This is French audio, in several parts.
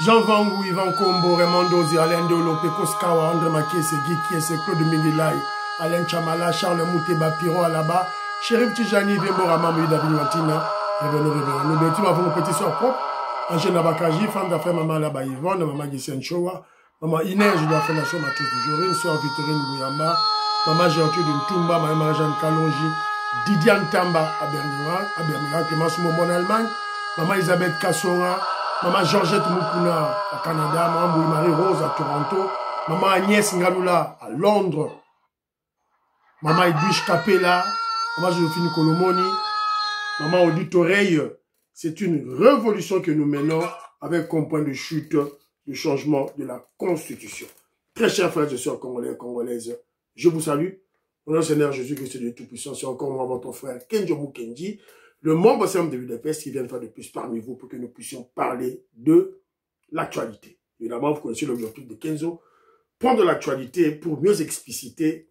Jean Vangou, Yvan Kombo, Raymond Dozi, Alain Dolo, Pekos Kawa, André Makiese, Guy Kiese, Claude Mingilai, Alain Chamala, Charles Mouteba, Piro Alaba, Chérif Tijani, Vimbora, Mamou David Matina, Réveillons. Nous bêtons avant nos petits soeurs propres, Angèle Nabakaji, femme d'affaires, maman Laba Yvonne, maman Gisène Chowa, maman Inès, je dois faire la somme à tous les jours, une soeur Victorine Bouyamba, maman Gertrude Ntumba, maman Jeanne Kalonji, Didiane Tamba à Birmingham, Clémence Momon en Allemagne, maman Elisabeth Kassora, maman Georgette Mukuna à Canada, maman Bouy-Marie Rose à Toronto, maman Agnès Ngalula à Londres, maman Edwige Capella, maman Joséphine Colomoni, maman Odile Oreille. C'est une révolution que nous menons avec comme point de chute le changement de la Constitution. Très chers frères et sœurs congolais et congolaises, je vous salue. Au nom du Seigneur Jésus-Christ de Tout-Puissant, c'est encore moi, votre frère Kenjo Mukendi, le membre de Budapest qui vient de faire de plus parmi vous pour que nous puissions parler de l'actualité. Évidemment, vous connaissez l'objectif de Kenzo, prendre l'actualité pour mieux expliciter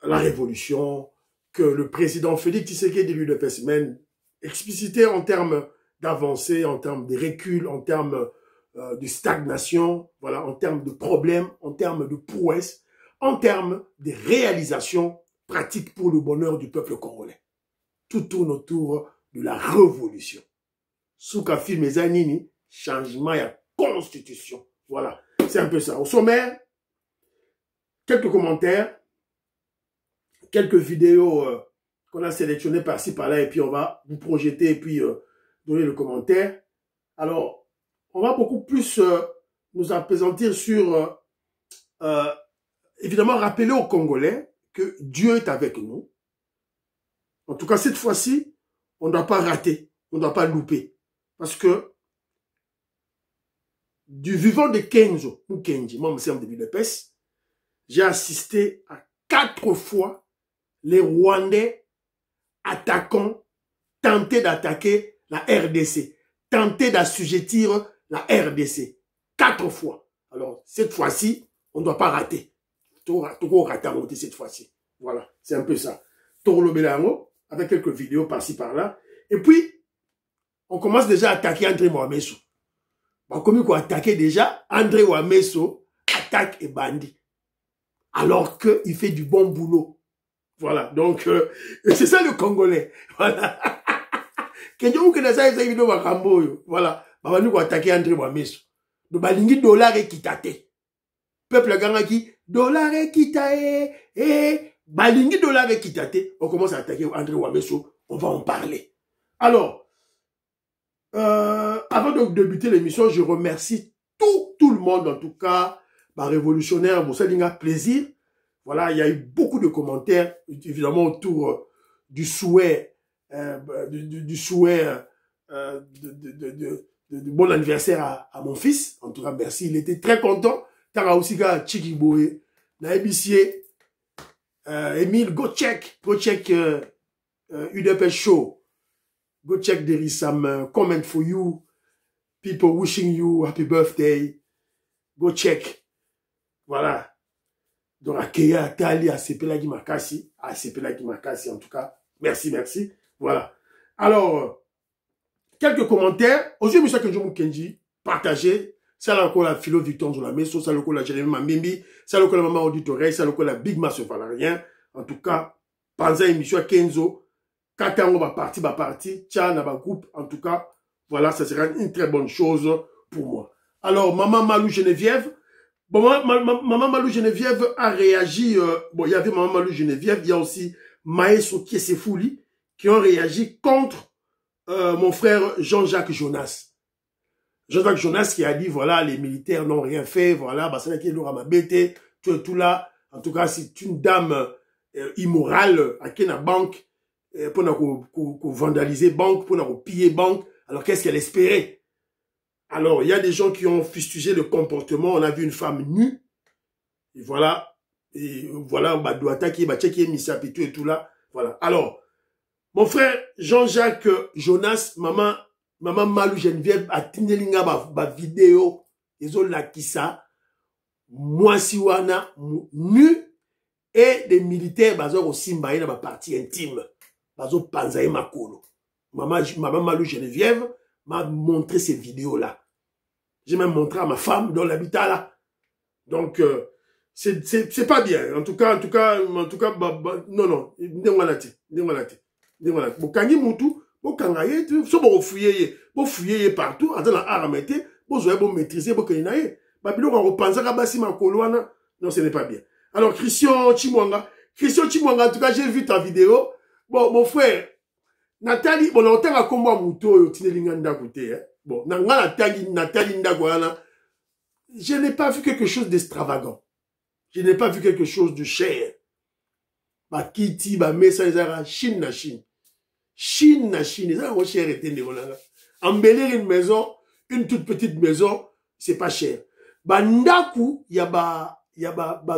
la révolution que le président Félix Tshisekedi de l'UDPS mène, expliciter en termes d'avancée, en termes de recul, en termes de stagnation, voilà, en termes de problèmes, en termes de prouesses, en termes de réalisations pratiques pour le bonheur du peuple congolais. Tout tourne autour de la révolution. Souka film Zanini, changement et constitution. Voilà, c'est un peu ça. Au sommaire, quelques commentaires, quelques vidéos qu'on a sélectionnées par-ci, par-là, et puis on va vous projeter et puis donner le commentaire. Alors, on va beaucoup plus nous appesantir sur, évidemment, rappeler aux Congolais que Dieu est avec nous. En tout cas, cette fois-ci, on ne doit pas rater, on ne doit pas louper. Parce que du vivant de Kenzo, ou Kenji, moi, je suis de Budapest, j'ai assisté à 4 fois les Rwandais attaquants tenter d'attaquer la RDC, tenter d'assujettir la RDC. 4 fois. Alors, cette fois-ci, on ne doit pas rater. Tout rater cette fois-ci. Voilà, c'est un peu ça. Toro Belango, avec quelques vidéos par-ci, par-là. Et puis, on commence déjà à attaquer André Ouamesso. Comme on attaquer déjà, André Ouamesso attaque et bandit. Alors qu'il fait du bon boulot. Voilà, donc, c'est ça le Congolais. Voilà. Voilà. Nous attaquer André Ouamesso. Donc, balingi dollar et kitate. Peuple ganga qui, dollar et kitate, balingi dollar et kitate. On commence à attaquer André Ouamesso. On va en parler. Alors, avant de débuter l'émission, je remercie tout le monde, en tout cas, ma révolutionnaire, vous savez, plaisir. Voilà, il y a eu beaucoup de commentaires, évidemment, autour du souhait, du souhait de bon anniversaire à mon fils. En tout cas, merci. Il était très content. Tara aussi, Chiki Boé, Naebissier, Emile, go check UDP Show. Go check, there is some comment for you. People wishing you happy birthday. Go check. Voilà. Donc, Akeya, Tali, Asepelagi Makasi, en tout cas. Merci, merci. Voilà. Alors, quelques commentaires. Aujourd'hui, M. Kenjo Kenji, partagez. Ça, là, encore la philo Victor Zolameso, ça, là, encore la Jérémy Mambimbi, ça, là, encore la maman Auditoreille, ça, là, encore la Big Mass Valarien. En tout cas, pendant l'émission Kenzo, Katango va partir, Tchana va groupe, en tout cas, voilà, ça sera une très bonne chose pour moi. Alors, maman Malou Geneviève, bon, maman Malou Geneviève a réagi, bon, il y avait maman Malou Geneviève, il y a aussi Maëso Kiesefouli, qui ont réagi contre mon frère Jean-Jacques Jonas. Jean-Jacques Jonas qui a dit, voilà, les militaires n'ont rien fait, voilà, bah, c'est là qu'il aura ma bête, tout là. En tout cas, c'est une dame immorale à qui la banque, pour vandaliser banque, pour piller banque. Alors, qu'est-ce qu'elle espérait? Alors, il y a des gens qui ont fustigé le comportement. On a vu une femme nue. Et voilà, bah, doit attaquer, bah, checker, Missapitou et tout là. Voilà. Alors, mon frère Jean-Jacques Jonas, maman Malou Geneviève, a tinelinga ba vidéo, ils ont la kissa, moi siwana, nu, et des militaires, bazor au Simbaï, dans ma partie intime. Bazor Panzaï Makolo. Maman Malou Geneviève m'a montré ces vidéos-là. J'ai même montré à ma femme dans l'habitat là. Donc, c'est pas bien. En tout cas, non. Bokangi mutu, bokangaye, so bo fouiller partout, en la aramete, bo maîtriser, bo kenaye. Babilo quand on pense à basi makoloana, non, ce n'est pas bien. Alors, Christian Chimwanga, en tout cas, j'ai vu ta vidéo. Bon, mon frère, Nathalie, bon, on t'a combat muto, tinelinganda côté, hein. Bon, Nathalie Ndagoana, je n'ai pas vu quelque chose d'extravagant. Je n'ai pas vu quelque chose de cher. Ba kiti, ba mesa, Chine na Chine. Chine na Chine, ça va cher et embellir une maison, une toute petite maison, c'est pas cher. Ba ndaku,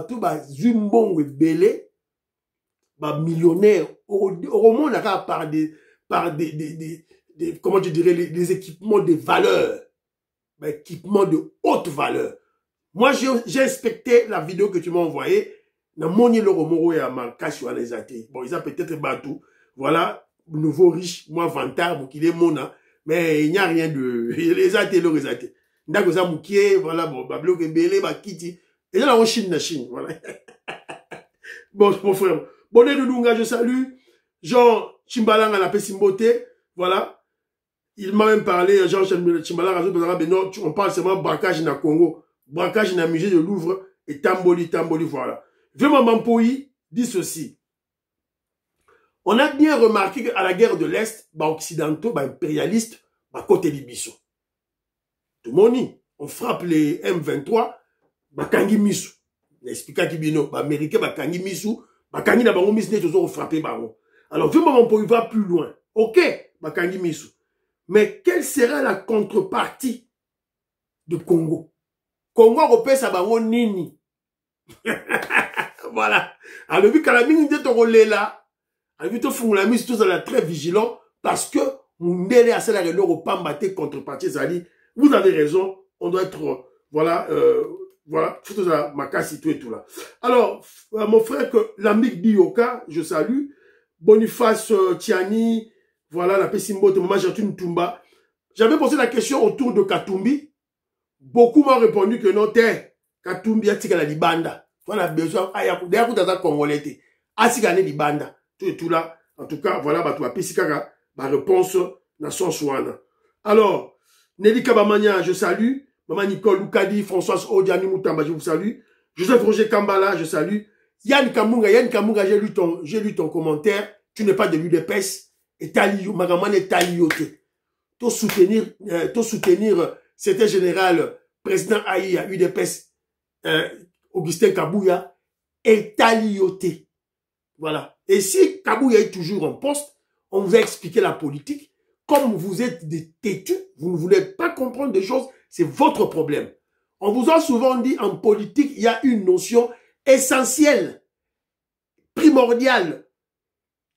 tout ba zumbongo belé, ba millionnaire, au monde, là, par des comment je dirais, les équipements de valeur. Ben, équipements de haute valeur. Moi, j'ai inspecté la vidéo que tu m'as envoyée. Na moni le romoro et à Marcache ou à les athées. Bon, ils ont peut-être bateau. Voilà, nouveau riche, moi, vantard, bon, qu'il est mona. Mais il n'y a rien de, les athées, les athées. Ndago za moukié, voilà, bon, bablo kebele, ba kiti. Et là, on Chine, voilà. Bon, mon frère. Bonnet de Lunga, je salue. Jean Chimbalanga, la Pessimboté. Voilà. Il m'a même parlé, Jean Chimbalanga, on parle seulement braquage na Congo. Braquage na musée de Louvre et Tamboli, voilà. Vraiment, Mampoui dit ceci. On a bien remarqué qu'à la guerre de l'Est, occidentaux, impérialistes, côté Libiso. Tout le monde, on frappe les M23, Kangi Misu. N'explique qui bino, Américain, Kangi Misu, Kangi na bango Misu, toujours frappé bango. Alors, vraiment, Mampoui va plus loin. Ok, Kangi Misu. Mais quelle sera la contrepartie du Congo? Congo européen, ça va nini. Voilà. Alors, vu qu'à la minute de relais là, alors, vu que la mise, tout ça est très vigilant, parce que, Mundele a celle-là, le contrepartie, ça dit, vous avez raison, on doit être, voilà, voilà, tout ça, Makassi, tout et tout là. Alors, mon frère, l'amic Dioka, je salue, Boniface Tiani, voilà, la Pessimbo de Maman Jatune Tumba. J'avais posé la question autour de Katumbi. Beaucoup m'ont répondu que non, Katumbi a tika la libanda. On a besoin, d'ailleurs, vous avez congolais, a tika la libanda. Tout et tout là. En tout cas, voilà, tu as pesika, ma réponse, na son soin. Alors, Nelly Kabamania, je salue. Maman Nicole Loukadi, Françoise Odiani Moutamba, je vous salue. Joseph Roger Kambala, je salue. Yann Kamunga, j'ai lu ton commentaire. Tu n'es pas de l'UDPS. Et Talio, Magamane Taliote. Tout soutenir, c'était général, président Aïa, UDPS, Augustin Kabouya, et Taliote. Voilà. Et si Kabouya est toujours en poste, on va expliquer la politique. Comme vous êtes des têtus, vous ne voulez pas comprendre des choses, c'est votre problème. On vous a souvent dit, en politique, il y a une notion essentielle, primordiale,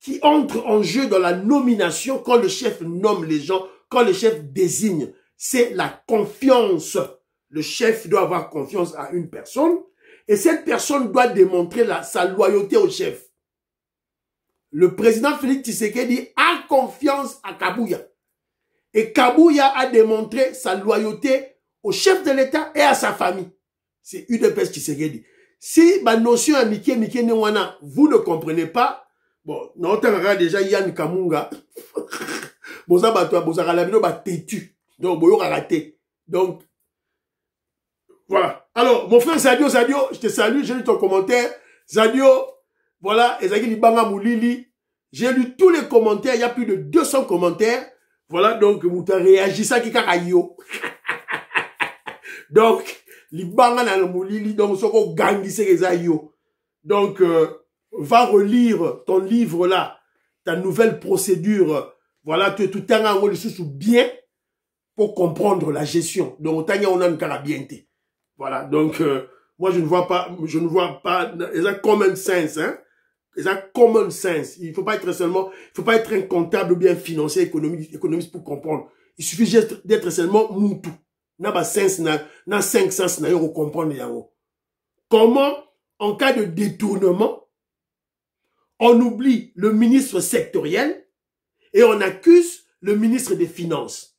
qui entre en jeu dans la nomination quand le chef nomme les gens, quand le chef désigne. C'est la confiance. Le chef doit avoir confiance à une personne et cette personne doit démontrer sa loyauté au chef. Le président Félix Tshisekedi a confiance à Kabouya. Et Kabouya a démontré sa loyauté au chef de l'État et à sa famille. C'est UDPS Tshisekedi. Si ma notion à Mike Newana, vous ne comprenez pas, bon, non, t'as déjà Yann Kamunga. Boza batwa, boza galabino ba têtu. Donc, boyo raté. Donc, voilà. Alors, mon frère Zadio, je te salue, j'ai lu ton commentaire. Zadio, voilà, Ezaki Libanga Moulili. J'ai lu tous les commentaires, il y a plus de 200 commentaires. Voilà, donc, vous avez réagi ça qui kakayo. Donc, Libanga na Moulili, donc, soko gangi se rezayo. Donc, va relire ton livre là, ta nouvelle procédure. Voilà, tu es tout un an bien pour comprendre la gestion. Donc, on a une carabienté. Voilà, donc, moi, je ne vois pas, ils ont common sense, hein. Ils ont common sense. Il faut pas être un comptable ou bien financier, économiste pour comprendre. Il suffit juste d'être seulement moutou. N'a pas sens, n'a 5 sens, n'a pas comprendre yango. Comment, en cas de détournement, on oublie le ministre sectoriel et on accuse le ministre des Finances.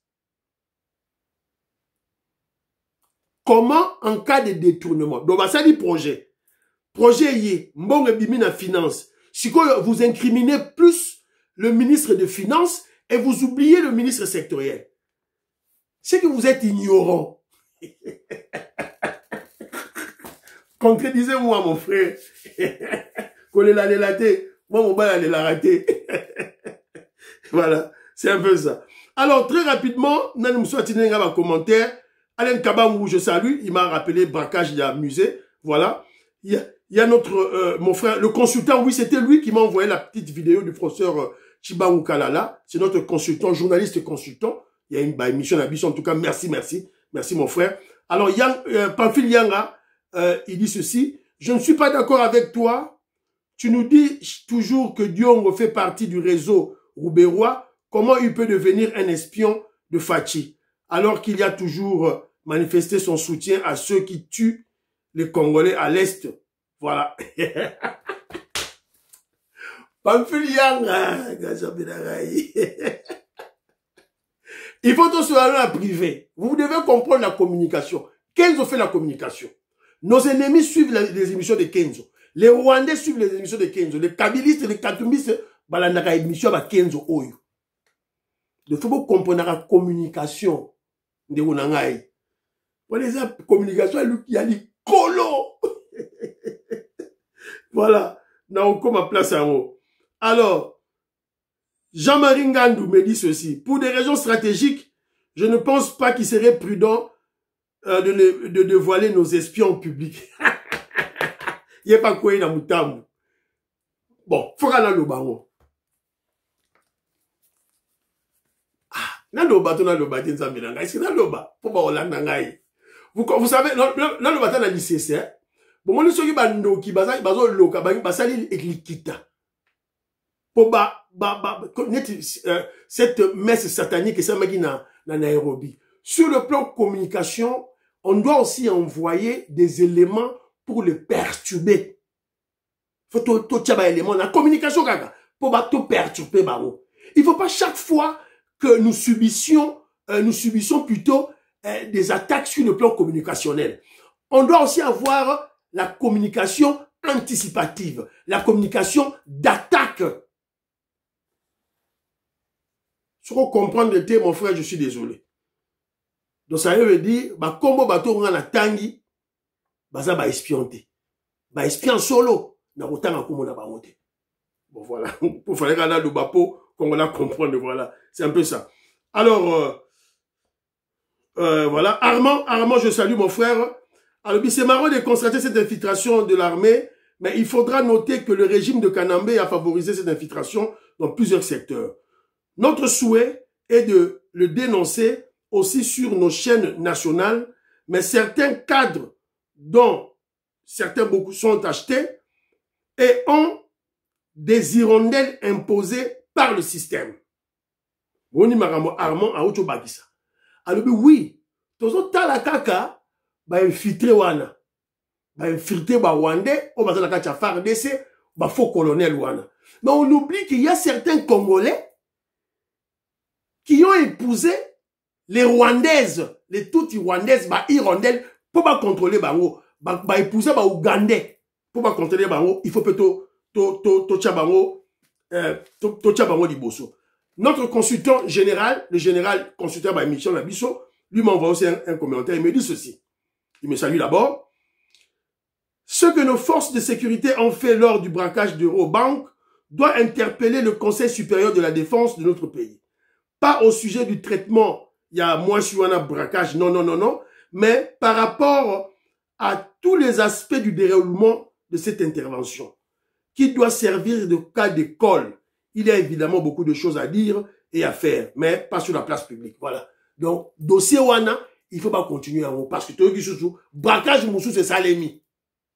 comment en cas de détournement. Donc, ça dit projet. Projet y mbonge bimi na finance. Si vous incriminez plus le ministre de Finances et vous oubliez le ministre sectoriel. C'est que vous êtes ignorant. Contredisez-moi, mon frère. Moi, mon bal allait la rater. Voilà, c'est un peu ça. Alors, très rapidement, nous sommes un commentaire. Alain Kabamou, je salue, il m'a rappelé braquage de musée. Voilà. Il y a notre, mon frère, le consultant, oui, c'était lui qui m'a envoyé la petite vidéo du professeur Chibangu Kalala. C'est notre consultant, journaliste consultant. Il y a une émission à Bissau. En tout cas, merci, merci. Merci, mon frère. Alors, Pamphile Yanga, il dit ceci. Je ne suis pas d'accord avec toi. Tu nous dis toujours que Diongo fait partie du réseau Rouberois. Comment il peut devenir un espion de Fachi alors qu'il y a toujours manifesté son soutien à ceux qui tuent les Congolais à l'Est? Voilà. Pamphile Yanga. Il faut tous se aller à privé. Vous devez comprendre la communication. Kenzo fait la communication. Nos ennemis suivent les émissions de Kenzo. Les Rwandais suivent les émissions de Kenzo. Les Kabilistes, les Katumbistes, balandaka émission avec Kenzo Oyo. Il faut comprendre la communication de Wunangai. Voilà, la communication, il y a les colos. Voilà. Nous comme à place en haut. Alors, Jean-Marie Ngandou me dit ceci. Pour des raisons stratégiques, je ne pense pas qu'il serait prudent de dévoiler nos espions publics. Il n'y a pas quoi dans Moutamou. Bon, il faut qu'on le bango. Vous savez, dans le bâton, lycée, c'est bon, on qui bando qui basa loka basali eklikita. Pour cette messe satanique et ça m'a dit na Nairobi. Sur le plan communication, on doit aussi envoyer des éléments pour le perturber. Faut tout tchaba élément la communication gaga pour tout perturber baro. Il faut pas chaque fois que nous subissions plutôt des attaques sur le plan communicationnel. On doit aussi avoir la communication anticipative, la communication d'attaque. Si vous comprenez le thème, mon frère, je suis désolé. Donc ça veut dire, comme bateau on a tangi, ça va espionner. Va espion solo, na rotanga comme on a baroté. Bon voilà, pour faire regarder le bateau, qu'on va comprendre, voilà, c'est un peu ça. Alors, voilà, Armand, je salue mon frère. Alors, c'est marrant de constater cette infiltration de l'armée, mais il faudra noter que le régime de Kanambe a favorisé cette infiltration dans plusieurs secteurs. Notre souhait est de le dénoncer aussi sur nos chaînes nationales, mais certains cadres dont certains beaucoup sont achetés et ont des hirondelles imposées par le système. Boni Maramo Armand a auto bagisa. Alors oui, tozo tala kaka ba infiltré wana. Ba infiltré ba Wandais, o ba tala kaka FARDC, ba faux colonel wana. Mais on oublie qu'il y a certains Congolais qui ont épousé les Rwandaises, les toutes Rwandaises, ba hirondelles pour pas contrôler bango, ba épouser ba Ougandais pour pas contrôler bango, il faut plutôt to chabango liboso. Notre consultant général, le général consultant par émission la Bissau, lui m'envoie aussi un commentaire. Il me dit ceci. Il me salue d'abord. Ce que nos forces de sécurité ont fait lors du braquage d'Eurobank doit interpeller le Conseil supérieur de la défense de notre pays. Pas au sujet du traitement, il y a moins sur un braquage, non, mais par rapport à tous les aspects du déroulement de cette intervention, qui doit servir de cas d'école. Il y a évidemment beaucoup de choses à dire et à faire, mais pas sur la place publique. Voilà. Donc, dossier Wana, il faut pas continuer en haut. Parce que tu as braquage Moussou, c'est Salemi.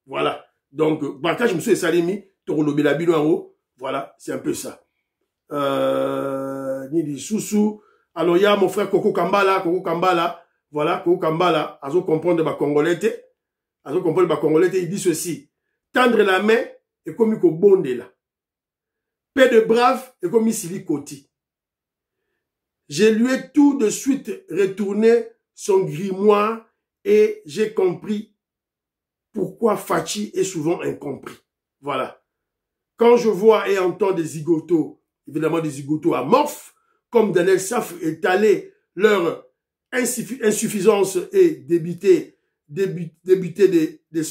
Voilà. Donc, braquage Moussou et Salemi, tu as relobé la bille en haut. Voilà, c'est un peu ça. Nidi Soussou. Alors, il y a mon frère Koko Kambala. Voilà, Koko Kambala. Azo comprendre ma congolais. Il dit ceci. Tendre la main et comme il faut bonder là. Paix de brave et comme il Koti. Je lui ai tout de suite retourné son grimoire et j'ai compris pourquoi Fachi est souvent incompris. Voilà. Quand je vois et entends des zigotos, évidemment des zigotos amorphes, comme Daniel Saf étaler leur insuffisance et débuter des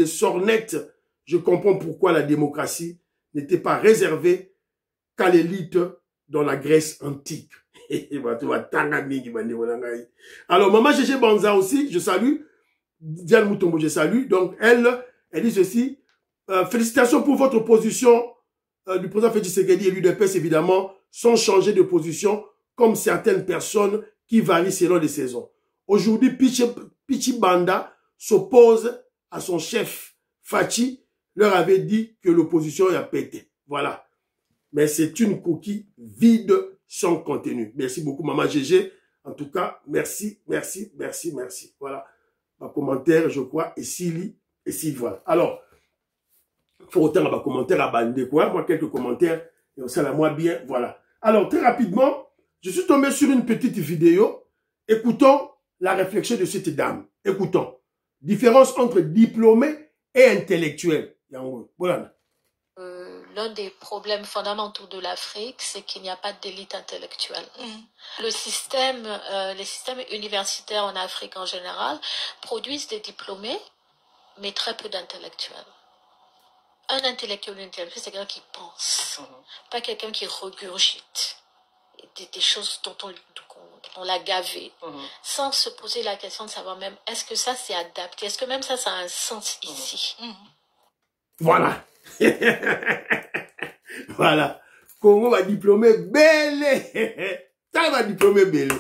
sornettes, je comprends pourquoi la démocratie n'était pas réservée qu'à l'élite dans la Grèce antique. Alors, Maman Gégé Banza aussi, je salue. Diane Moutombo, je salue. Donc, elle dit ceci. Félicitations pour votre position du président Félix Tshisekedi et l'UDPS, évidemment, sans changer de position, comme certaines personnes qui varient selon les saisons. Aujourd'hui, Pichi Banda s'oppose à son chef. Fachi leur avait dit que l'opposition a pété. Voilà. Mais c'est une coquille vide sans contenu. Merci beaucoup, Maman Gégé. En tout cas, merci, merci, merci, merci. Voilà. Un commentaire, je crois, et Sili, et Sili, voilà. Alors, il faut autant un commentaire à bander, quoi. Moi, quelques commentaires, et on s'en moi bien, voilà. Alors, très rapidement, je suis tombé sur une petite vidéo. Écoutons la réflexion de cette dame. Écoutons. Différence entre diplômé et intellectuel. Voilà. L'un des problèmes fondamentaux de l'Afrique, c'est qu'il n'y a pas d'élite intellectuelle. Les systèmes universitaires en Afrique en général produisent des diplômés, mais très peu d'intellectuels. Un intellectuel, c'est quelqu'un qui pense, pas quelqu'un qui regurgite des choses dont on l'a gavé, sans se poser la question de savoir même, est-ce que ça c'est adapté, est-ce que même ça a un sens ici. Voilà. Voilà. Congo va diplômer belle. Ça va diplômer belle.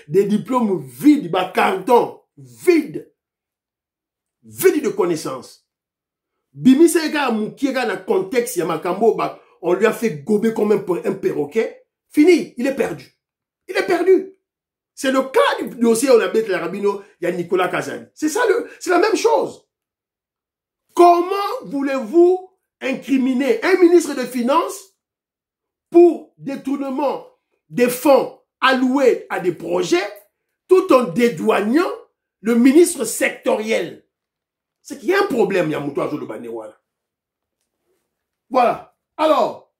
Des diplômes vides, bah carton, vide. Vide de connaissances. Bimi Sega Moukiega dans le contexte, Yamakambo, bah, on lui a fait gober comme un perroquet. Fini, il est perdu. Il est perdu. C'est le cas du dossier où on a bête la Rabino, il y a Nicolas Kazani. C'est ça, c'est la même chose. Comment voulez-vous incriminer un ministre des Finances pour détournement des fonds alloués à des projets tout en dédouanant le ministre sectoriel? C'est qu'il y a un problème, Yamouto Azo de Banewala. Voilà. Alors,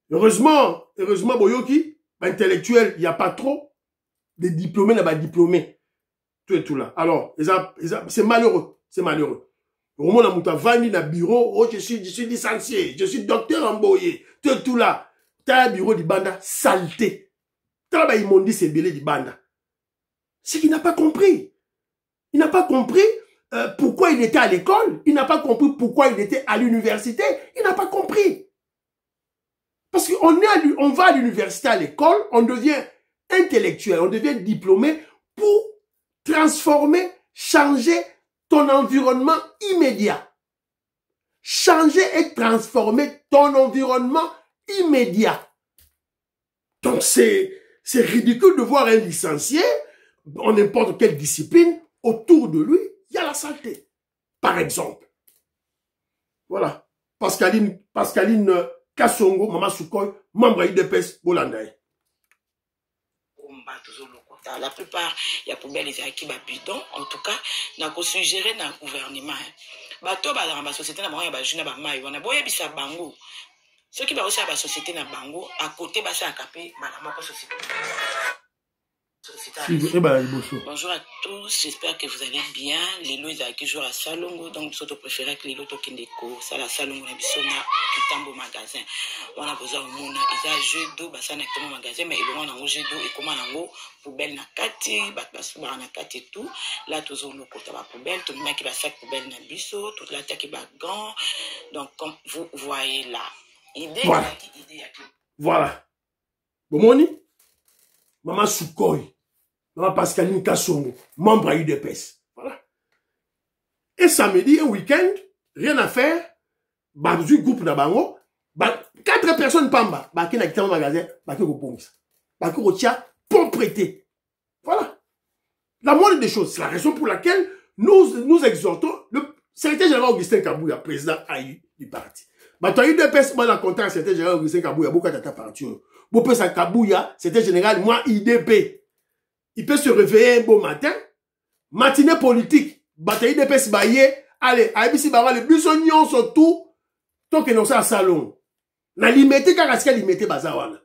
heureusement, Boyoki, intellectuel, il n'y a pas trop de diplômés, là-bas, diplômés. Tout et tout là. Alors, c'est malheureux. C'est malheureux. Au moment où tu as vanni dans le bureau, oh, je suis licencié, je suis docteur en boyer, tout et tout là. Tu as un bureau de banda, saleté. Tu as ils m'ont dit c'est belé de banda. C'est qu'il n'a pas compris. Il n'a pas compris pourquoi il était à l'école. Il n'a pas compris pourquoi il était à l'université. Il n'a pas compris. Parce qu'on va à l'université, à l'école, on devient intellectuel, on devient diplômé pour transformer, changer ton environnement immédiat. Changer et transformer ton environnement immédiat. Donc c'est ridicule de voir un licencié en n'importe quelle discipline, autour de lui, il y a la saleté. Par exemple. Voilà. Pascaline Kassongo, Maman Soukoy, membre IDPS, Bolandaï. La plupart, il y a poubelle les qui va bidon. En tout cas, on a suggéré dans le gouvernement. Bateau, dans la société, on a jeune maille, on a boyé bisa bango. Ceux qui va aussi à la société dans bango, à côté, bah ça a capé, madame, la société. Bonjour à tous, j'espère que vous allez bien. Lilo est qui joue à Salongo, donc nous préférons que Lilo Tokindeko, ça la Salongo na bisona, Kitambo magasin. On a besoin de monde, ils ont jeu d'eau, bah ça n'est pas magasin, mais ils ont un jeu d'eau et comment on a poubelle na kati, bah basuba na kati et tout. Là tous on le côté la poubelle, tout le monde qui va sac poubelle na biso, toute la terre qui va gant. Donc comme vous voyez là, idée, voilà. Voilà. Bomoni, Maman Soukoy. Maman Pascaline Kassongo, membre à UDPS. Voilà. Et samedi, un week-end, rien à faire. Du groupe d'Abango. 4 personnes pamba. Qui n'a quitté un magasin. Qui au pommes. Qui au tia pour prêter. Voilà. La moindre des choses. C'est la raison pour laquelle nous exhortons le secrétaire général Augustin Kabouya, président AI du parti. Toi, UDPS, moi, dans le contrat, secrétaire général Augustin Kabouya, beaucoup de ta partie. Bopé Kabouya, secrétaire général, moi, IDP. il peut se réveiller un beau matin, matinée politique, bataille de pes baye, allez, aibisi bawa le bisognon surtout, tant que nous sommes à salon. Na limité car est-ce que limité bazawana.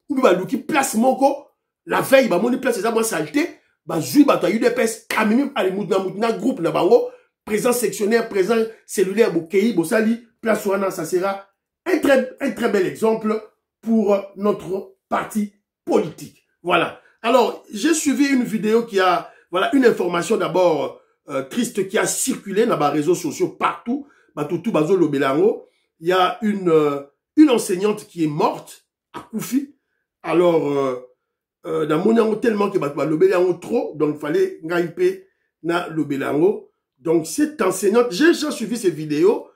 Ou bien luki place moko, la veille ba moni place ça moi saleté, ba jui bataille de pes, amimi ali moutna groupe na bango, présent sectionnaire, présent cellulaire bokei bosali, place wana ça sera un très bel exemple pour notre parti politique. Voilà. Alors, j'ai suivi une vidéo qui a, voilà, une information d'abord triste qui a circulé dans les réseaux sociaux partout. Il y a une enseignante qui est morte à Koufi. Alors, dans mon ango tellement que l'obélango trop, donc il fallait ngaipe na l'obélango. Donc, cette enseignante, j'ai suivi ces vidéos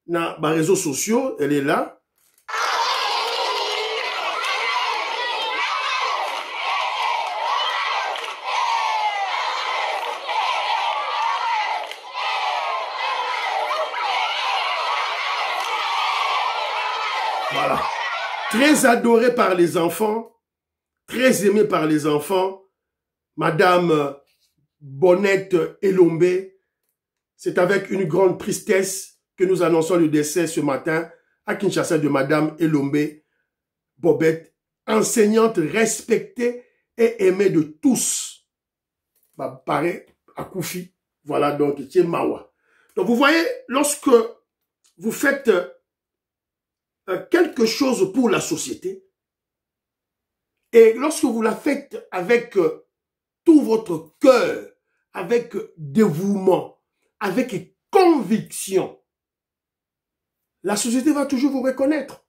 dans les réseaux sociaux, elle est là. Voilà. Très adorée par les enfants, très aimée par les enfants, Madame Bonnette Elombe. C'est avec une grande tristesse que nous annonçons le décès ce matin à Kinshasa de Madame Elombe Bobette, enseignante respectée et aimée de tous. Bah, pareil à Koufi. Voilà donc, c'est Mawa. Donc vous voyez, lorsque vous faites quelque chose pour la société, et lorsque vous la faites avec tout votre cœur, avec dévouement, avec conviction, la société va toujours vous reconnaître.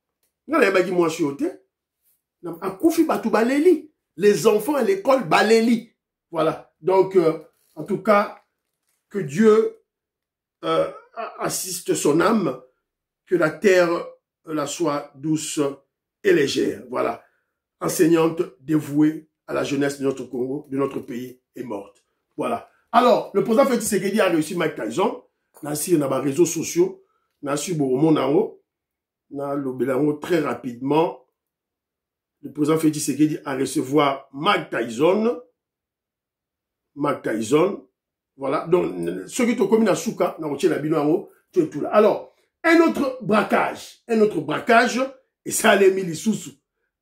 Les enfants à l'école baléli. Voilà. Donc, en tout cas, que Dieu assiste son âme, que la terre la soit douce et légère. Voilà. Enseignante dévouée à la jeunesse de notre Congo, de notre pays, est morte. Voilà. Alors, le président Félix Tshisekedi a réussi Mike Tyson. N'a sur les réseaux sociaux, n'a sur Boromonango, n'a l'Obelango très rapidement. Le président Félix Tshisekedi a recevoir Mike Tyson. Mike Tyson. Voilà. Donc, ceux qui ont commis dans Souka, n'a retiré la binoango, tout là. Alors, un autre braquage, et ça allait mis les sous.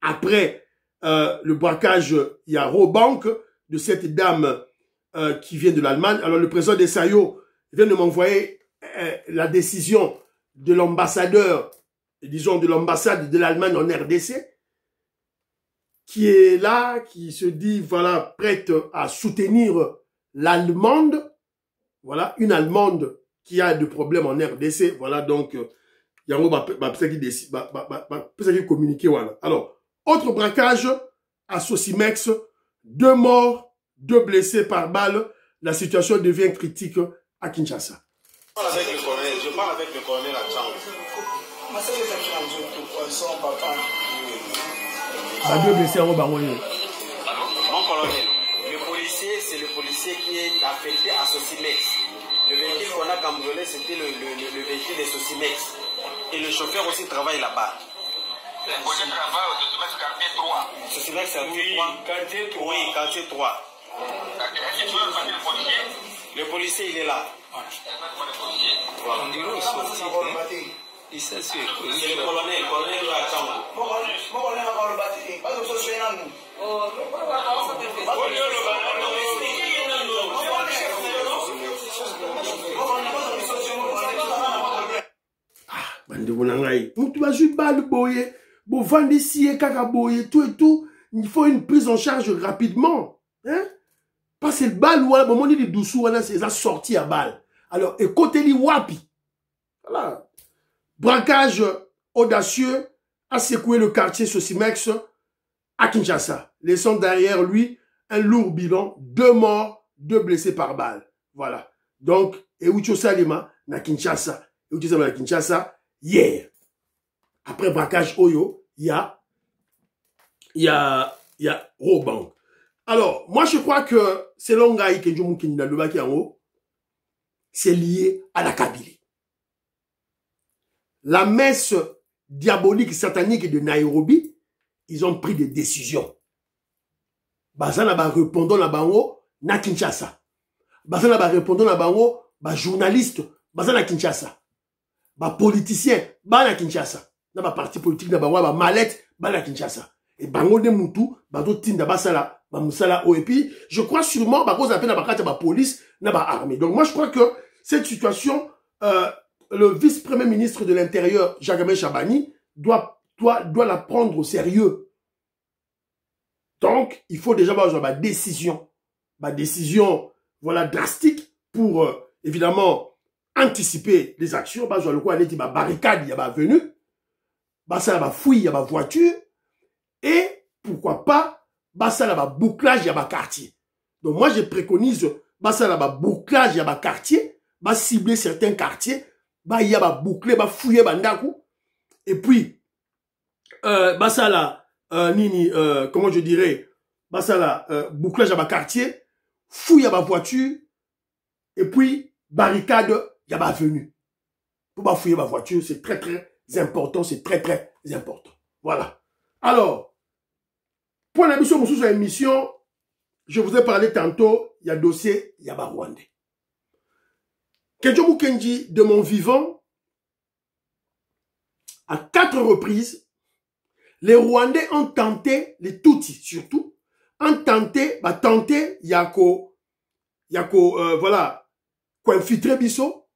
Après le braquage, il y a Robank de cette dame qui vient de l'Allemagne. Alors le président Desailly vient de m'envoyer la décision de l'ambassadeur, disons de l'ambassade de l'Allemagne en RDC, qui est là, qui se dit, voilà, prête à soutenir l'Allemande, voilà, une Allemande qui a des problèmes en RDC, voilà, donc, il y a qui communiquer, voilà. Alors, autre braquage à Sosimex, 2 morts, 2 blessés par balle, la situation devient critique à Kinshasa. Je parle avec le colonel à Tchang. Deux blessés en Mon colonel, le policier, c'est le policier qui est affecté à Sosimex. Le véhicule qu'on a cambriolé, c'était le véhicule de Sosimex. Et le chauffeur aussi travaille là-bas. Le policier travaille au Sosimex quartier 3. Sosimex quartier 3. Oui, quartier 3. Le policier, il est là. Voilà. C'est le colonel de la chambre. Il faut une prise en charge rapidement. Hein? Parce que le bal, au moment de douceur, c'est sorti à balle. Alors, écoutez-les wapi. Voilà. Braquage audacieux a secoué le quartier Sosimex à Kinshasa, laissant derrière lui un lourd bilan, 2 morts, 2 blessés par balle. Voilà. Donc, Eucho Salima na Kinshasa. Eucho Salima na Kinshasa, hier. Après braquage Oyo, il y a Robank. Alors, moi je crois que selon Gaï Kenjoumou Kinina Lubaki en haut, c'est lié à la Kabylie. La messe diabolique, satanique de Nairobi, ils ont pris des décisions. bazana ba répondant na bango na Kinshasa. Bazana ba répondant na bango ba journaliste bazana Kinshasa. Ba politicien ba na Kinshasa. Na ba parti politique na bango ba mallette ba na Kinshasa. Et bango de mutu ba do tinda basala ba musala o et puis je crois sûrement ba cause appelle na ba carte ba police na ba armée. Donc moi je crois que cette situation le vice-premier ministre de l'Intérieur Jacques Chabani doit la prendre au sérieux. Donc, il faut déjà avoir ma décision voilà, drastique pour, évidemment, anticiper les actions. Bah, je le quoi, il y a barricade, il y a venu. Bah, ça, il y a fouille, il y a voiture. Et, pourquoi pas, bah, ça, il y a bouclage, il y a quartier. Donc, moi, je préconise, bah, ça, il y a bouclage, il y a quartier. Bah, cibler certains quartiers. Bah, il y a boucler, bah, fouiller, bah, ndaku. Et puis, bah, ça, là, comment je dirais, bah ça là, bouclage à ma quartier, fouille à ma voiture, et puis barricade, y a ma venue. Pour pas fouiller ma voiture, c'est très très important, c'est très très important. Voilà. Alors, pour la mission, sur émission, je vous ai parlé tantôt, il y a dossier, il y a ma Rwandais. Kenjo Mukenji, de mon vivant, à 4 reprises, les Rwandais ont tenté, les Tutsis surtout, ont tenté, voilà, ko infiltrer biso,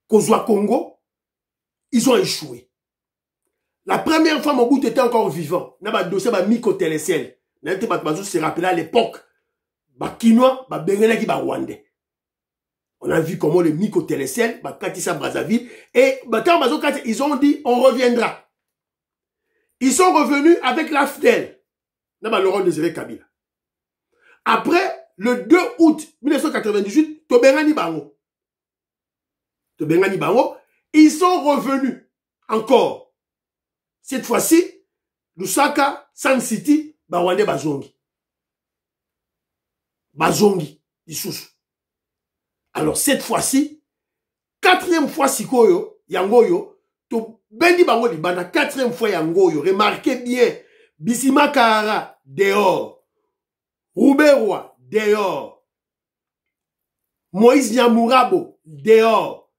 Kozwa Congo, ils ont échoué. La première fois, Mobutu était encore vivant. N'a pas dossier, Miko Télécel. N'a pas se rappeler à l'époque, Kinois, Bengele qui Rwandais. On a vu comment les Miko Télécel, Katissa Brazzaville, et ils ont dit, on reviendra. Ils sont revenus avec l'AFDEL. Laurent Désiré Kabila. Après, le 2 août 1998, Tobengani Bango, ils sont revenus encore. Cette fois-ci, Lusaka, San City, Bawande Bazongi. Issous. Alors cette fois-ci, 4e fois Sikoyo, Yangoyo, Bendi Bango Libana, 4e fois Yangoyo. Remarquez bien, Bissima Kahara, dehors. Rouberois, dehors. Moïse Nyamurabo, dehors.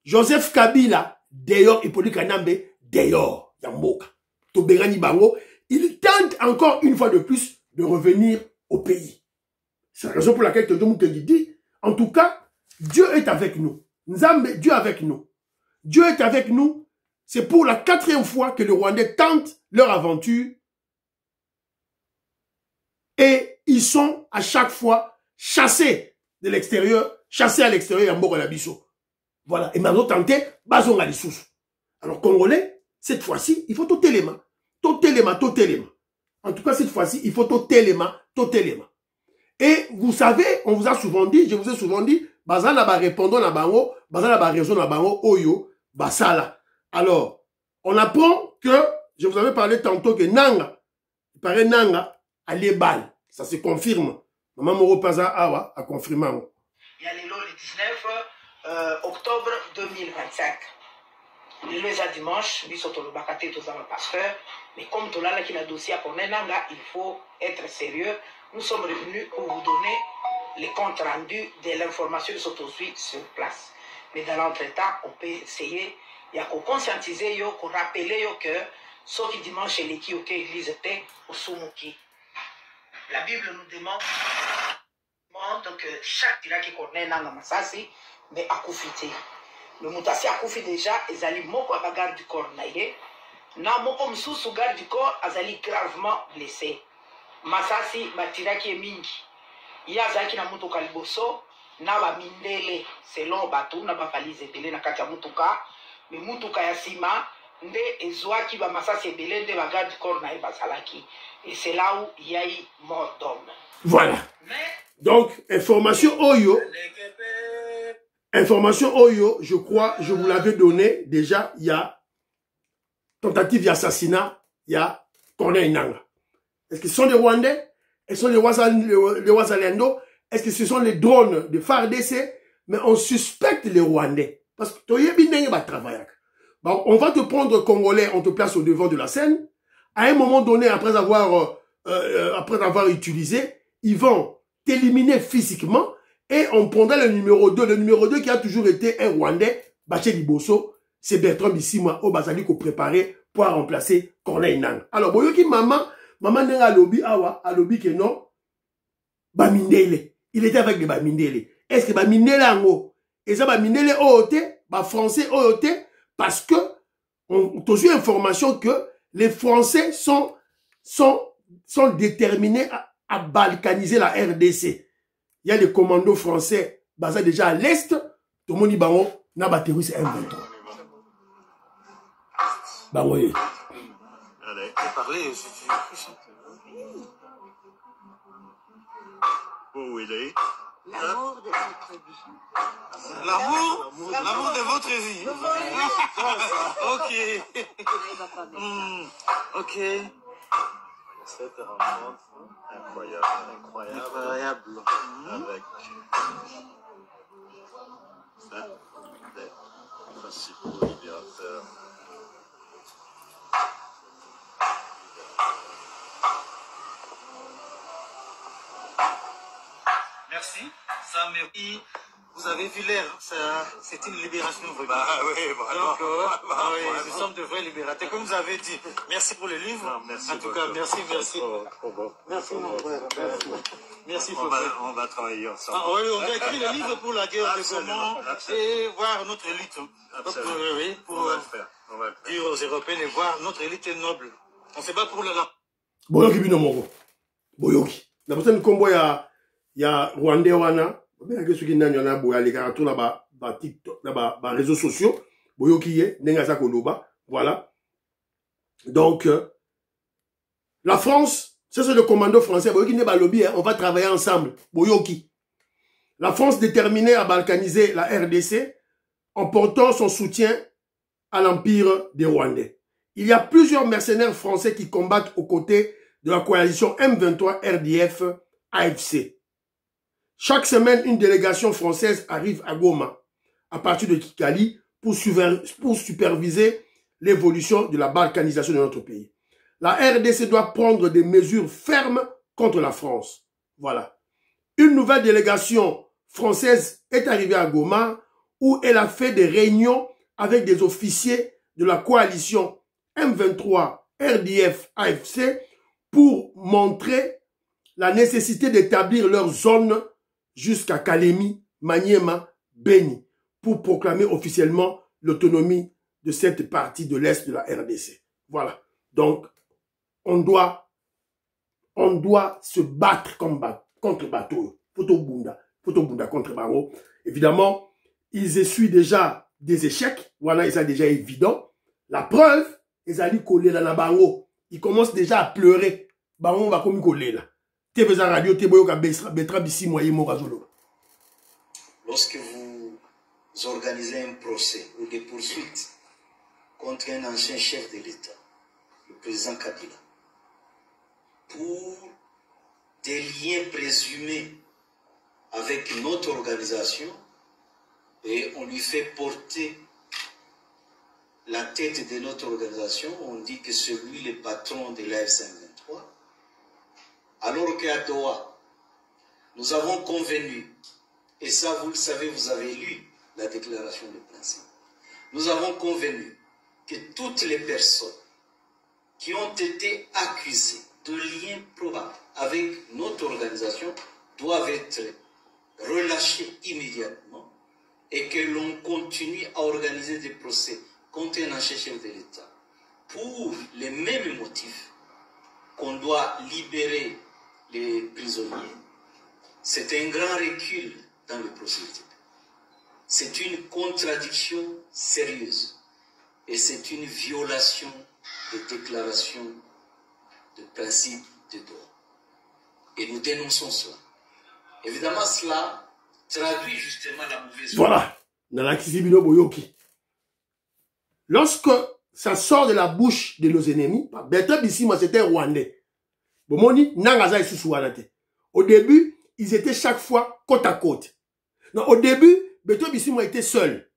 Joseph Kabila, dehors. Et Hippolyte Kanambe, dehors. Yamboka. Tobengani Bango, il tente encore une fois de plus de revenir au pays. C'est la raison pour laquelle Tojo dit, en tout cas, Dieu est avec nous. Nzambe, Dieu est avec nous. Dieu est avec nous. C'est pour la 4e fois que les Rwandais tentent leur aventure. Et ils sont à chaque fois chassés de l'extérieur, chassés à l'extérieur, Yamboka Labiso. Voilà. Et maintenant tenté, Bazonga les sous. Alors, Congolais, cette fois-ci, il faut tout élément. Tout élément. En tout cas, cette fois-ci, il faut tout élément. Et vous savez, on vous a souvent dit, je vous ai souvent dit, Bazana ba répondant na bango, Bazana ba raison na bango, Oyo, Basala. Alors, on apprend que, je vous avais parlé tantôt que Nanga, il paraît Nanga, à l'ébal. Ça se confirme. Maman Moro Paza Awa a confirmé. Il y a le 19 octobre 2025. Le dimanche, nous sommes le pasteur, mais comme tout là qui a dossier pour Nanga, il faut être sérieux. Nous sommes revenus pour vous donner les comptes rendus de l'information qui sont aussi sur place. Mais dans l'entretemps, on peut essayer, il y a qu'on conscientiser, qu'on rappeler que ceux qui dimanche et l'équipe qui église était au Soumuki. La Bible nous demande que chaque tira qui connaît dans la Massasi, mais à Koufité. Le Moutasi a Koufi déjà, ils allaient moko à garde du corps naïe. Na moko msous garde du corps, ils allaient gravement blessés. Masasi batira qui est mingi. Il y a zaki na mutuka liboso na ba mindele selon batu na ba valise belé na kati ya mutuka mais mutuka ya sima nde ezwaki ba masasi ebele nde ba garde corps na basalaki et c'est là où il y a eu mort d'homme. Voilà. Donc information Oyo, je crois, je vous l'avais donné déjà, il y a tentative d'assassinat, il y a Corneille Nanga. Est-ce que ce sont les Rwandais? Est-ce que ce sont les Wazalendo? Est-ce que ce sont les drones de FARDC? Mais on suspecte les Rwandais. Parce que on va te prendre Congolais, on te place au devant de la scène. À un moment donné, après avoir après avoir utilisé, ils vont t'éliminer physiquement et on prendra le numéro 2. Le numéro 2 qui a toujours été un Rwandais, Baché Liboso, c'est Bertrand Bisimwa, au Bazali qu'on préparait pour remplacer Corneille Nangaa. Alors, boyoki maman n'a lobby awa, a lobby que non, Bamindele. Il était avec les Bamindele. Est-ce que Bamindele en haut? Et ça Bamindele OOT, français OOT, parce que on a toujours information que les Français sont déterminés à balkaniser la RDC. Il y a des commandos français basés déjà à l'Est. Tout le monde dit que n'a pas terroriste M23. Bah oui. Allez, parlez. Où il est? L'amour de votre vie. L'amour de votre vie. Ok. Ok. Cette rencontre incroyable. Avec un des principaux libérateurs. Merci. Ça merci. Vous avez vu l'air, c'est une libération vraiment. Bah oui, voilà. Donc, nous sommes de vrais libérateurs, comme vous avez dit. Merci pour le livre. Non, merci en tout cas, merci. Merci mon frère. Merci. On va travailler ensemble. Ah, oui, on va écrire le livre pour la guerre de Goma et voir notre élite. Pour on va le faire. dire aux Européens et voir notre élite noble. On se bat pour le la. Boyoki bino moko. Boyoki. Na botani kombo ya Rwandais wana. Bien que ce qui n'a pas boya les cartons là-bas, TikTok, là-bas, réseaux sociaux. Boyoki ye, nengaza koloba. Voilà. Donc, la France, c'est le commando français. Boyoki n'est pas lobby, on va travailler ensemble. Boyoki. La France déterminée à balkaniser la RDC en portant son soutien à l'empire des Rwandais. Il y a plusieurs mercenaires français qui combattent aux côtés de la coalition M23 RDF AFC. Chaque semaine, une délégation française arrive à Goma, à partir de Kigali, pour superviser l'évolution de la balkanisation de notre pays. La RDC doit prendre des mesures fermes contre la France. Voilà. Une nouvelle délégation française est arrivée à Goma, où elle a fait des réunions avec des officiers de la coalition M23 RDF AFC pour montrer la nécessité d'établir leur zone jusqu'à Kalemi, Maniema, Beni, pour proclamer officiellement l'autonomie de cette partie de l'Est de la RDC. Voilà. Donc, on doit se battre contre Bateau. Photobunda contre Baro. Évidemment, ils essuient déjà des échecs. Voilà, c'est déjà évident. La preuve, ils allaient coller dans la Baro. Ils commencent déjà à pleurer. Baro va comme coller là. Lorsque vous organisez un procès ou des poursuites contre un ancien chef de l'État, le président Kabila, pour des liens présumés avec notre organisation, et on lui fait porter la tête de notre organisation, on dit que c'est lui le patron de l'AF-23, alors qu'à Doha, nous avons convenu, et ça vous le savez, vous avez lu la déclaration de principe, nous avons convenu que toutes les personnes qui ont été accusées de liens probables avec notre organisation doivent être relâchées immédiatement et que l'on continue à organiser des procès contre un ancien chef de l'État pour les mêmes motifs qu'on doit libérer les prisonniers. C'est un grand recul dans le procédé. C'est une contradiction sérieuse et c'est une violation des déclarations de principe de Doha. Et nous dénonçons cela. Évidemment, cela traduit justement la mauvaise... Voilà. Lorsque ça sort de la bouche de nos ennemis, Bertrand Bisimwa, c'était un Rwandais. Au début, ils étaient chaque fois côte à côte. Non, au début, Bertrand Bisimwa était seul.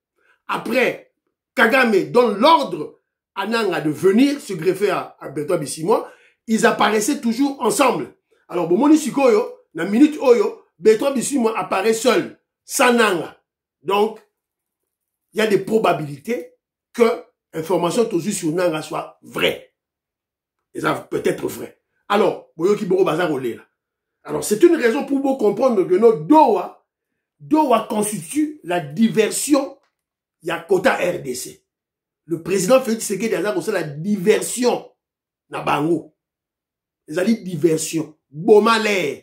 Après, Kagame donne l'ordre à Nanga de venir se greffer à Bertrand Bisimwa. ils apparaissaient toujours ensemble. Alors, bon, moni sikoyo, na minute oyo, Bertrand Bisimwa apparaît seul, sans nanga. Donc, il y a des probabilités que l'information toujours sur nanga soit vraie. Et ça peut être vrai. Alors, boyo ki boro bazar olé là. Alors, c'est une raison pour vous comprendre que notre Doha constitue la diversion. Il y a quota RDC. Le président Félix Tshisekedi a aussi la diversion. Na bango. Ils ont dit diversion. Bomale.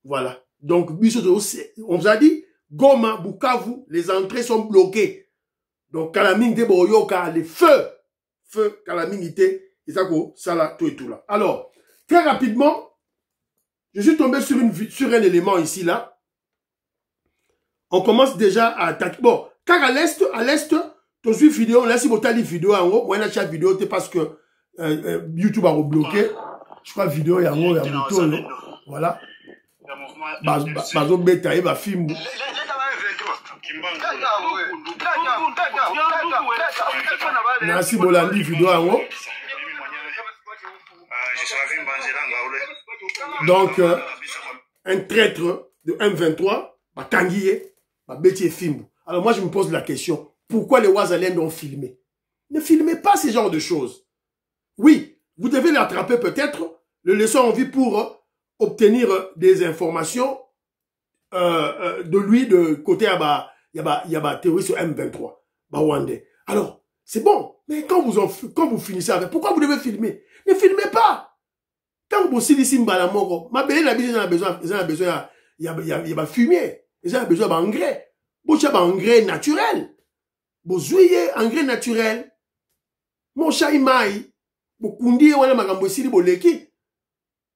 Voilà. Donc, on vous a dit, Goma, Bukavu, les entrées sont bloquées. Donc, Kalaming de Boyoka, les feux, Kalaming était, Isako, Sala, tout et tout là. Alors, très rapidement, je suis tombé sur un élément ici, là. On commence déjà à attaquer. Bon, car à l'est, tu suis vidéo, là, si vous avez vidéo en haut, moi, chaque vidéo, c'est parce que YouTube a rebloqué. Je crois vidéo, il y a un mot, il y a un bouton, voilà. Bazo beta, il va filmer. Merci Bolandi, vidéo en haut. Donc, un traître de M23, va tanguiller, va bêter film. Alors moi, je me pose la question, pourquoi les Ouazaliens ont filmé? Ne filmez pas ce genre de choses. Oui, vous devez l'attraper peut-être, le laisser en vie pour obtenir des informations de lui, de côté, il y a terroriste M23, Bawande. Alors, c'est bon, mais quand vous finissez avec, pourquoi vous devez filmer? Ne filmez pas! Quand vous aussi ici, ma belle, la bise, ils ont besoin, il y a fumier, ils ont besoin d'engrais. Vous avez engrais naturel. Vous avez engrais naturel. Mon chat, il maille. Vous kundi, on a ma gambosili, vous leki.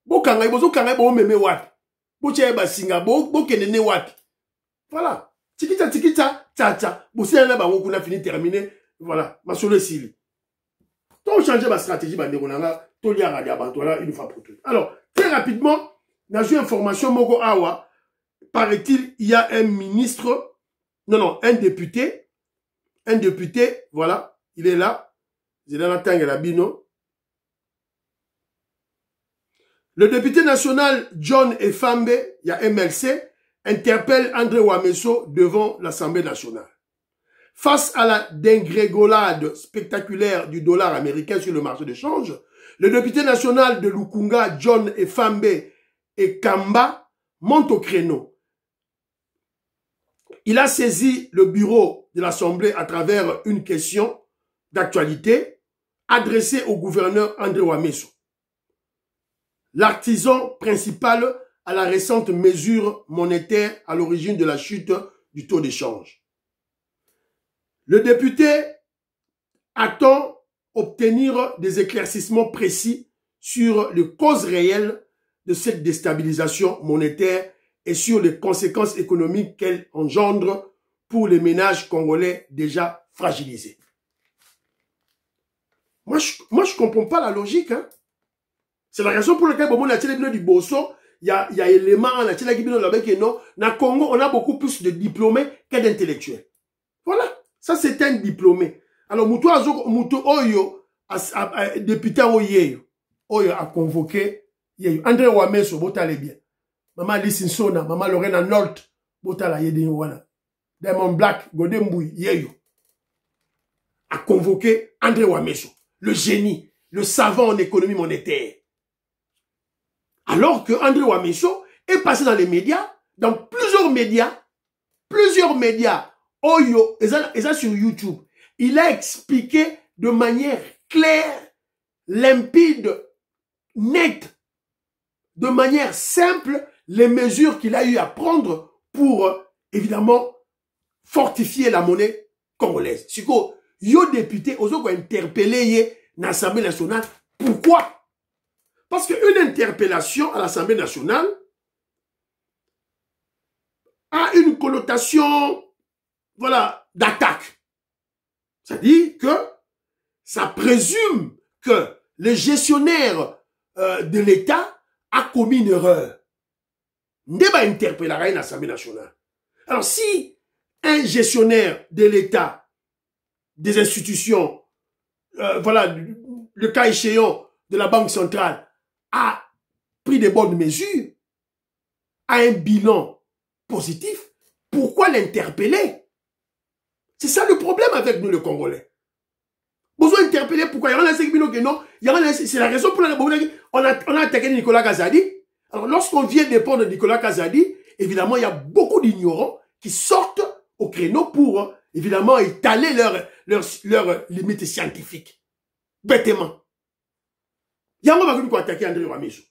Vous kangay, vous kangay, vous meme wat. Vous avez basinga, vous kenene wat. Voilà. Tikita, tata. Vous savez, là, vous avez fini, terminé. Voilà. Ma solo sili. Donc, changer ma stratégie, une fois pour toutes. Alors, très rapidement, dans une information, Mogo Awa, paraît-il, il y a un ministre, un député, voilà, il est là, le député national John Efambe, il y a MLC, interpelle André Wameso devant l'Assemblée nationale. Face à la dégringolade spectaculaire du dollar américain sur le marché de change, le député national de Lukunga, John Efambe et Kamba, monte au créneau. Il a saisi le bureau de l'Assemblée à travers une question d'actualité adressée au gouverneur André Wameso, l'artisan principal à la récente mesure monétaire à l'origine de la chute du taux d'échange. Le député attend obtenir des éclaircissements précis sur les causes réelles de cette déstabilisation monétaire et sur les conséquences économiques qu'elle engendre pour les ménages congolais déjà fragilisés. Moi, je comprends pas la logique. Hein? C'est la raison pour laquelle on a tiré du Bosso. Il y a éléments on a tiré na Congo, on a beaucoup plus de diplômés que d'intellectuels. Voilà. Ça, c'est un diplômé. Alors, Moutou Oyo, député Oyo a convoqué André Wameso, botale bien. Maman Lissinsona, Maman Lorena Nolt, botala yedi wana. Diamond Black, Godemboui, Yeyo. A convoqué André Wameso, le génie, le savant en économie monétaire. Alors que André Wameso est passé dans les médias, dans plusieurs médias, Oyo, et ça sur YouTube. Il a expliqué de manière claire, limpide, nette, de manière simple, les mesures qu'il a eu à prendre pour, évidemment, fortifier la monnaie congolaise. Si yo député, oso interpellé l'Assemblée nationale. Pourquoi? Parce qu'une interpellation à l'Assemblée nationale a une connotation, voilà, d'attaque. C'est-à-dire que ça présume que le gestionnaire de l'État a commis une erreur. N'est pas interpellé à l'Assemblée nationale. Alors si un gestionnaire de l'État, des institutions, voilà, le cas échéant, de la Banque centrale a pris des bonnes mesures, a un bilan positif, pourquoi l'interpeller? C'est ça le problème avec nous, les Congolais. Besoin d'interpeller pourquoi il y a un que non, c'est la raison pour laquelle on a attaqué Nicolas Kazadi. Alors, lorsqu'on vient dépendre de Nicolas Kazadi, évidemment, il y a beaucoup d'ignorants qui sortent au créneau pour, évidemment, étaler leurs limites scientifiques. Bêtement. Il y a un moment qui attaquer André Ramichou.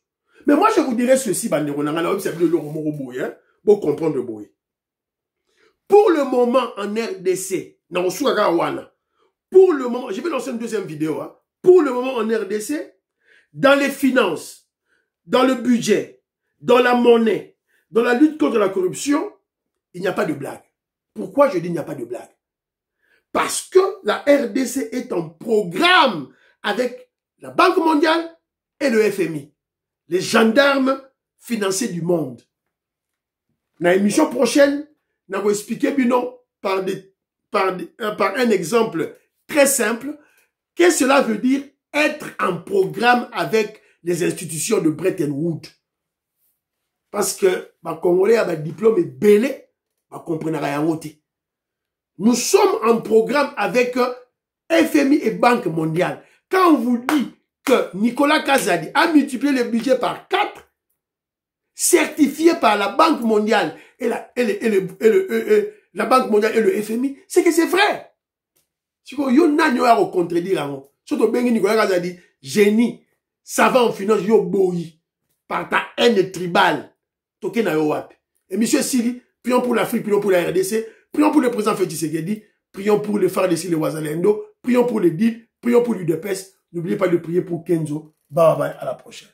Mais moi, je vous dirais ceci, pour comprendre le bruit. Pour le moment, en RDC, pour le moment, je vais lancer une deuxième vidéo, hein. Pour le moment, en RDC, dans les finances, dans le budget, dans la monnaie, dans la lutte contre la corruption, il n'y a pas de blague. Pourquoi je dis il n'y a pas de blague? Parce que la RDC est en programme avec la Banque mondiale et le FMI. Les gendarmes financiers du monde. Dans l'émission prochaine, je vais vous expliquer par un exemple très simple, qu'est-ce que cela veut dire être en programme avec les institutions de Bretton Woods. Parce que les Congolais ont un diplôme belé, ils comprennent rien. Nous sommes en programme avec FMI et Banque mondiale. Quand on vous dit que Nicolas Kazadi a multiplié le budget par 4, certifié par la Banque mondiale et la Banque mondiale et le FMI, c'est que c'est vrai. Si vous avez à contredire, surtout Nicolas Kazadi, génie, savant en finance, yo boyi, par ta haine tribale, toke na yo wapi. Et monsieur Sili, prions pour l'Afrique, prions pour la RDC, prions pour le président Félix Tshisekedi, prions pour les FARDC, les Ouazalendo, prions pour les DIL, prions pour l'UDPS. N'oubliez pas de prier pour Kenzo. Bye bye, à la prochaine.